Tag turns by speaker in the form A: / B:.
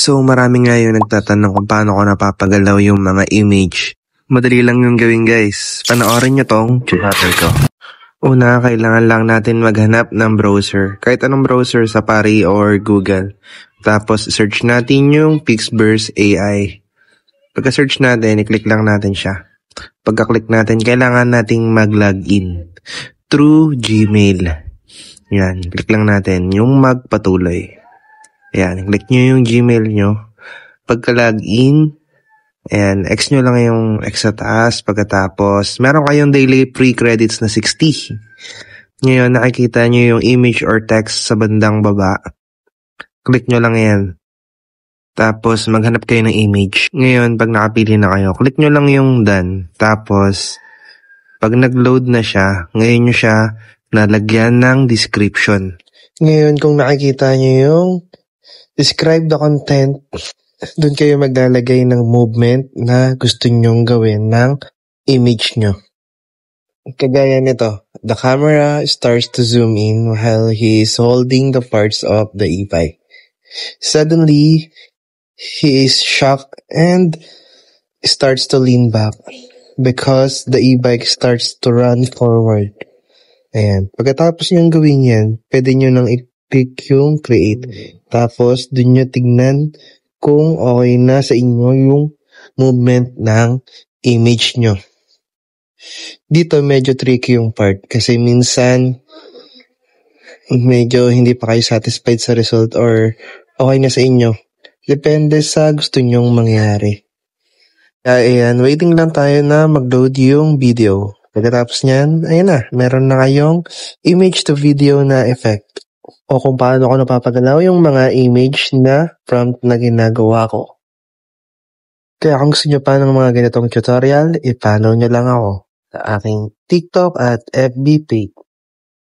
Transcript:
A: So marami nga yung nagtatanong kung paano ko napapagalaw yung mga image. Madali lang yung gawin guys. Panoorin nyo tong tutorial ko. Una, kailangan lang natin maghanap ng browser. Kahit anong browser, Safari or Google. Tapos search natin yung Pixburst AI. Pagka-search natin, i-click lang natin siya. Pagka-click natin, kailangan nating mag-login through Gmail. Yan, click lang natin yung magpatuloy. Ayan, click nyo yung Gmail nyo. Pagka-login, ayan, X nyo lang yung X sa taas. Pagkatapos, meron kayong daily free credits na 60. Ngayon, nakikita nyo yung image or text sa bandang baba. Click nyo lang yan. Tapos, maghanap kayo ng image. Ngayon, pag nakapili na kayo, click nyo lang yung done. Tapos, pag nag-load na siya, ngayon nyo siya nalagyan ng description. Ngayon, kung nakikita nyo yung describe the content, doon kayo maglalagay ng movement na gusto nyong gawin ng image nyo. Kagaya nito, the camera starts to zoom in while he is holding the parts of the e-bike. Suddenly, he is shocked and starts to lean back because the e-bike starts to run forward. Ayan. Pagkatapos nyo gawin yan, pwede nyo nang i-click yung create. Tapos, dun nyo tignan kung okay na sa inyo yung movement ng image nyo. Dito, medyo tricky yung part kasi minsan, medyo hindi pa kayo satisfied sa result or okay na sa inyo. Depende sa gusto nyong mangyari. Kaya ayan, waiting lang tayo na mag-load yung video. Pagkatapos niyan, ayun na, meron na kayong image to video na effect. O kung paano ko napapagalaw yung mga image na prompt na ginagawa ko. Kaya kung gusto nyo pa ng mga ganitong tutorial, i-follow nyo lang ako sa aking TikTok at FB page.